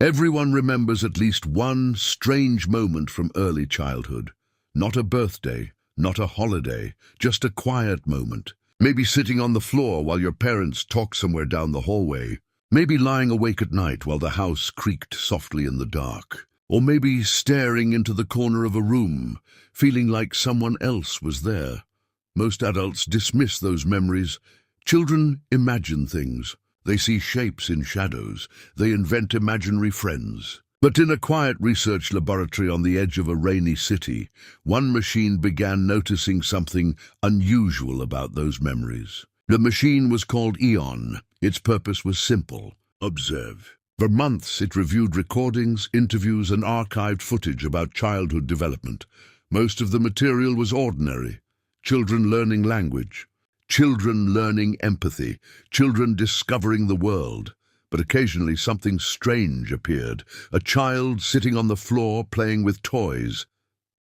Everyone remembers at least one strange moment from early childhood. Not a birthday, not a holiday, just a quiet moment. Maybe sitting on the floor while your parents talk somewhere down the hallway. Maybe lying awake at night while the house creaked softly in the dark. Or maybe staring into the corner of a room, feeling like someone else was there. Most adults dismiss those memories. Children imagine things. They see shapes in shadows. They invent imaginary friends. But in a quiet research laboratory on the edge of a rainy city, one machine began noticing something unusual about those memories. The machine was called Eon. Its purpose was simple: observe. For months it reviewed recordings, interviews, and archived footage about childhood development. Most of the material was ordinary. Children learning language, children learning empathy, children discovering the world. But occasionally something strange appeared. A child sitting on the floor playing with toys,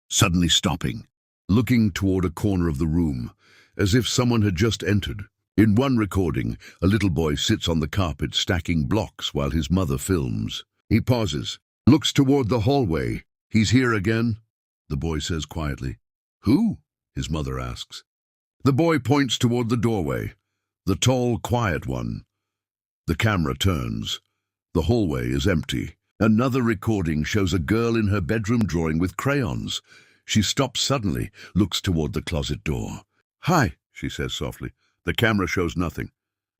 suddenly stopping, looking toward a corner of the room, as if someone had just entered. In one recording, a little boy sits on the carpet stacking blocks while his mother films. He pauses, looks toward the hallway. "He's here again," the boy says quietly. "Who?" his mother asks. The boy points toward the doorway, the tall, quiet one. The camera turns. The hallway is empty. Another recording shows a girl in her bedroom drawing with crayons. She stops suddenly, looks toward the closet door. "Hi," she says softly. The camera shows nothing.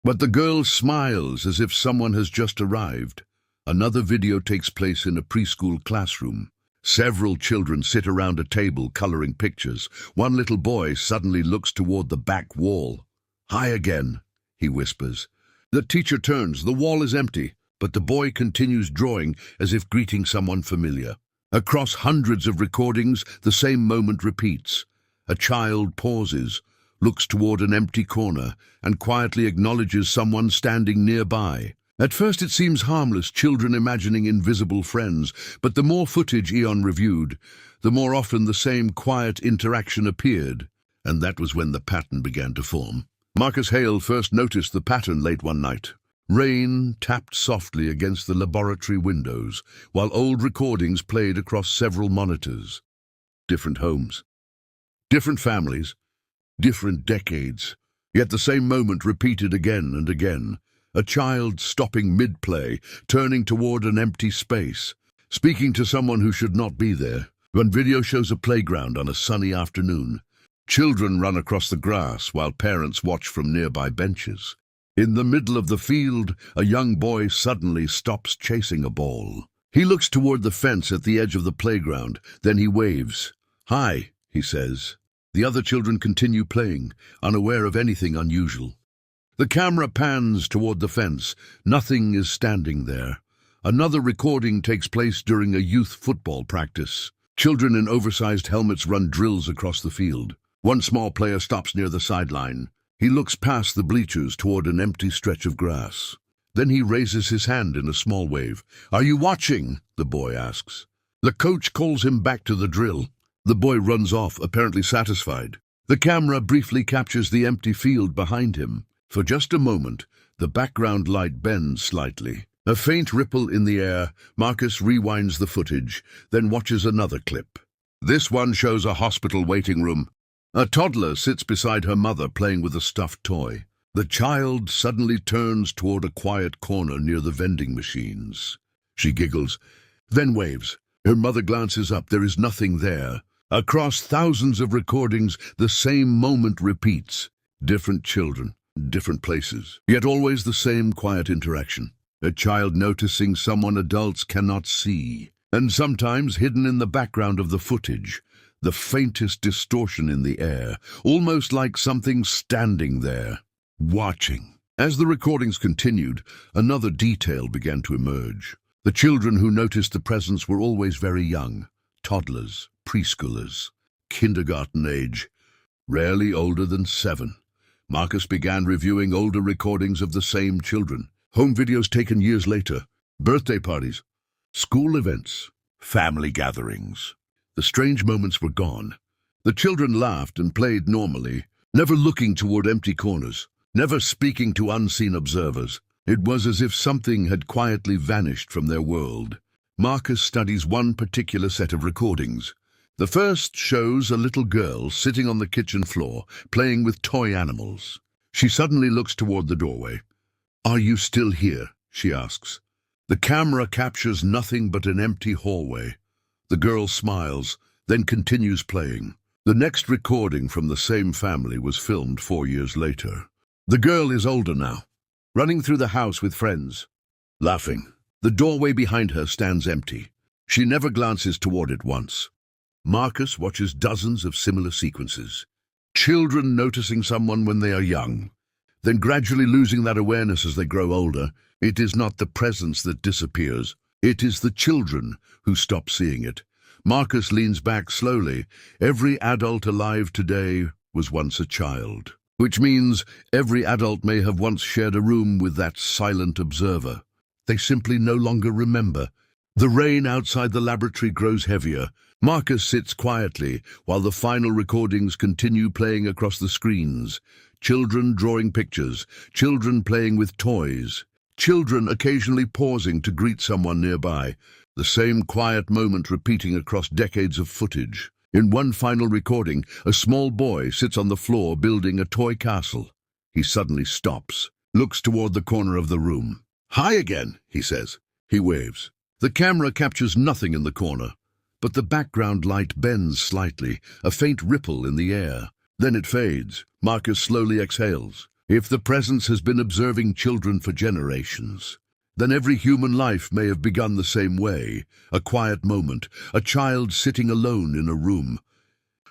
But the girl smiles as if someone has just arrived. Another video takes place in a preschool classroom. Several children sit around a table coloring pictures. One little boy suddenly looks toward the back wall. "Hi again," he whispers. The teacher turns. The wall is empty, but the boy continues drawing as if greeting someone familiar. Across hundreds of recordings, the same moment repeats. A child pauses, looks toward an empty corner, and quietly acknowledges someone standing nearby. At first it seems harmless, children imagining invisible friends, but the more footage Eon reviewed, the more often the same quiet interaction appeared. And that was when the pattern began to form. Marcus Hale first noticed the pattern late one night. Rain tapped softly against the laboratory windows, while old recordings played across several monitors. Different homes, different families, different decades, yet the same moment repeated again and again. A child stopping mid-play, turning toward an empty space, speaking to someone who should not be there. One video shows a playground on a sunny afternoon. Children run across the grass while parents watch from nearby benches. In the middle of the field, a young boy suddenly stops chasing a ball. He looks toward the fence at the edge of the playground, then he waves. "Hi," he says. The other children continue playing, unaware of anything unusual. The camera pans toward the fence. Nothing is standing there. Another recording takes place during a youth football practice. Children in oversized helmets run drills across the field. One small player stops near the sideline. He looks past the bleachers toward an empty stretch of grass. Then he raises his hand in a small wave. "Are you watching?" the boy asks. The coach calls him back to the drill. The boy runs off, apparently satisfied. The camera briefly captures the empty field behind him. For just a moment, the background light bends slightly. A faint ripple in the air. Marcus rewinds the footage, then watches another clip. This one shows a hospital waiting room. A toddler sits beside her mother playing with a stuffed toy. The child suddenly turns toward a quiet corner near the vending machines. She giggles, then waves. Her mother glances up. There is nothing there. Across thousands of recordings, the same moment repeats. Different children, different places, yet always the same quiet interaction. A child noticing someone adults cannot see, and sometimes hidden in the background of the footage, the faintest distortion in the air, almost like something standing there, watching. As the recordings continued, another detail began to emerge. The children who noticed the presence were always very young, toddlers, preschoolers, kindergarten age, rarely older than 7. Marcus began reviewing older recordings of the same children. Home videos taken years later, birthday parties, school events, family gatherings. The strange moments were gone. The children laughed and played normally, never looking toward empty corners, never speaking to unseen observers. It was as if something had quietly vanished from their world. Marcus studies one particular set of recordings. The first shows a little girl sitting on the kitchen floor, playing with toy animals. She suddenly looks toward the doorway. "Are you still here?" she asks. The camera captures nothing but an empty hallway. The girl smiles, then continues playing. The next recording from the same family was filmed 4 years later. The girl is older now, running through the house with friends, laughing. The doorway behind her stands empty. She never glances toward it once. Marcus watches dozens of similar sequences. Children noticing someone when they are young, then gradually losing that awareness as they grow older. It is not the presence that disappears. It is the children who stop seeing it. Marcus leans back slowly. Every adult alive today was once a child, which means every adult may have once shared a room with that silent observer. They simply no longer remember. The rain outside the laboratory grows heavier. Marcus sits quietly while the final recordings continue playing across the screens. Children drawing pictures, children playing with toys, children occasionally pausing to greet someone nearby. The same quiet moment repeating across decades of footage. In one final recording, a small boy sits on the floor building a toy castle. He suddenly stops, looks toward the corner of the room. "Hi again," he says. He waves. The camera captures nothing in the corner, but the background light bends slightly, a faint ripple in the air. Then it fades. Marcus slowly exhales. If the presence has been observing children for generations, then every human life may have begun the same way. A quiet moment, a child sitting alone in a room,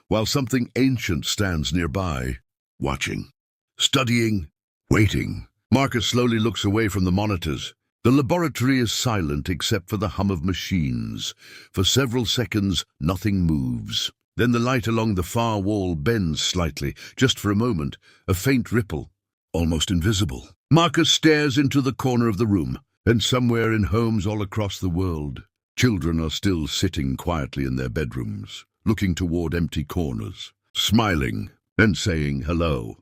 while something ancient stands nearby, watching, studying, waiting. Marcus slowly looks away from the monitors. The laboratory is silent except for the hum of machines. For several seconds, nothing moves. Then the light along the far wall bends slightly, just for a moment, a faint ripple, almost invisible. Marcus stares into the corner of the room, and somewhere in homes all across the world, children are still sitting quietly in their bedrooms, looking toward empty corners, smiling and saying hello.